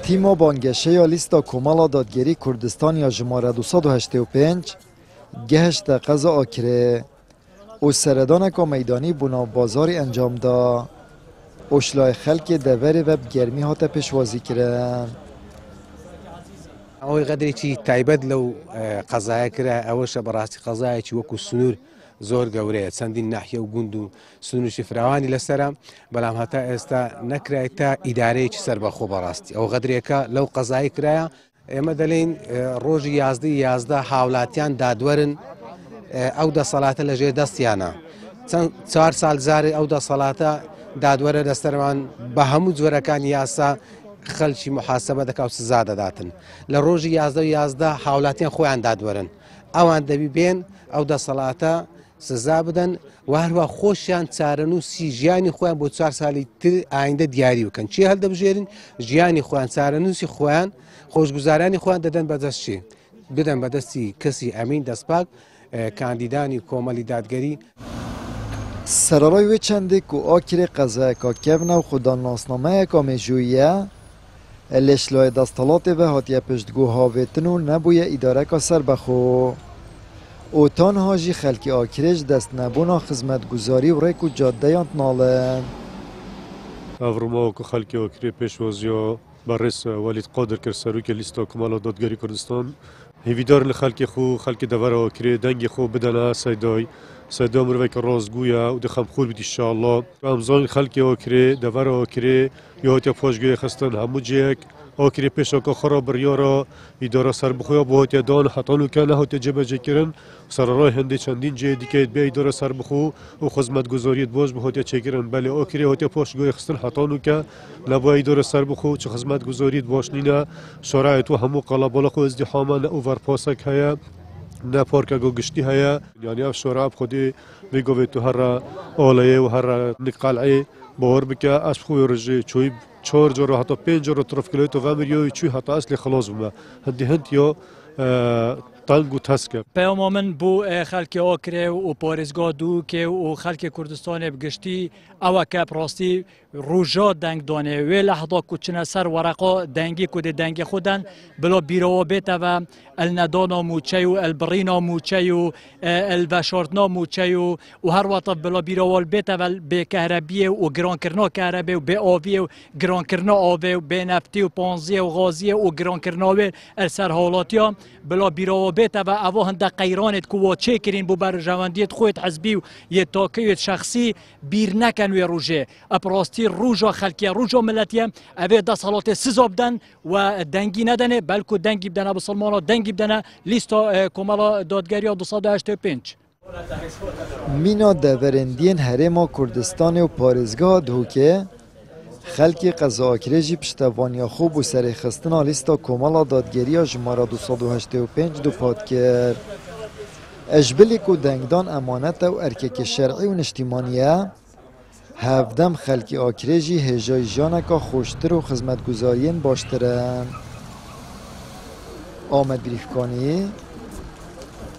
تیما بانگشه یا لیستا کمالا دادگری کردستان یا جماره 285 گهشت قضا آکره و سردان که میدانی بنا بازاری انجام دا اشلای خلک دوری و بگرمی هاته پیشوازی کرن. اوی قدری چی تایبت لو قضایه کرده اوش براستی قضایه چی وکو سنور زور گوره چندین ناحیه و گوند و سنورش فراوانی لسرم بلام هتا استا نکره تا اداره چی سر بخو براستی او قدری که لو قضایه کرده اما دلین روز یازده حاولاتیان دادورن او دا صلاة لجه دستیانا 4 سال زاری او دا صلاة دادوره دسترمان به همو زورکان یاسا خلشی محاسبه دکاو سزا دادن لروج یازده حاولاتیان خویان دادورن اوان دبی بین او دا صلاة سزا بدن و هروا خوشیان چارنو سی جیانی خویان بو 4 سالی تر آینده دیاری بکن چی هل دبجیرین جیانی خویان چارنو سی خویان خوشگزارانی خویان دادن بدست چی بدن بدستی کسی امین دستپاک کاندیدانی کومالی دادگری سرارای و چنده که آکر قضای که کبنه و خدا ناسنامه که میجویه لشلای دستالات و هاتیه پشتگو هاویتن و نبویه اداره که سر بخو او تانها جی خلکی آکرش دست نبونا خدمت گذاری و ریک و جاده یانت نالن افرما که خلکی آکری پیشوازیا بررس ولید قادر کر سروک لیستا کمالا دادگری کردستان هیویدار لخلکی خو خلکی دور آکری دنگی خو بدنا سیدای سیدا مروی که رازگویا و دخم خور بیت انشاءالله امزان خلکی آکری دور آکری یا هاتی فاشگوی خستن همو جیک آکری پیش آکا خراب ریارا اداره سر بخویا با هاتی دان حتانو که نه هاتی جبه جکرن سرارای هنده چندین جه دیگه به اداره سر بخو و خدمت گذاریت باز به هاتی چکرن بله آکری هاتی فاشگوی خستن حتانو که لبا اداره سر بخو چه خدمت گذاریت باشنینا شرایط و همو قلبالا خو ازدحاما نه اوور پاسک هیا نه پارک گوشتی هیا یعنی اف شراب خودی میگوید تو هر آلایه و هر نقاله باور بکه از خوی رجی چوی 4 جور حتی 5 جور طرف کلی تو وامریوی چوی حتی اصل خلاص بوده هندی یا تانگو تاسک پیام من بو خلک آکره و پارزگاه دو که و خلک کردستان بگشتی او که پراستی روجا دنگ دانه و لحظه کوچنه سر ورقا دنگی کد دنگ خودن بلا بیرو بیت و الندانا موچه و البرینا موچه و البشارتنا موچه و هر وقت بلا بیرو بیت و به کهربیه و گران کرنا کهربیه و به آبیه و گران کرنا آبی و به نفتی و پانزیه و غازیه و گران کرنا و سر حالاتیا بلا بیرو بیت و اوه هنده قیرانت کو چه کرین بو بر جواندیت خودت حزبی و یه تاکیت شخصی بیر نکن و روجه اپراستی روجا خلکی روجا ملتیم اوه ده صلات سزا بدن و دنگی ندنه بلکو دنگی بدنه بسلمانا دنگی بدنه لیستا کمالا دادگری 285 مینا دورندین هرما کردستان و پارزگاه دوکه خلکی قضا آکرجی پشتوانی خوب و سر خستن لیستا کمالا دادگری جماره 285 دو پاد کرد اجبلی که دنگدان امانت و ارکک شرعی و نشتیمانیه هفدم خلکی آکرجی هجای جانکا خوشتر و خدمتگزارین باشترن. آمد گریفکانی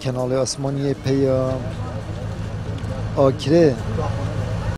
کنال آسمانی پیام آکره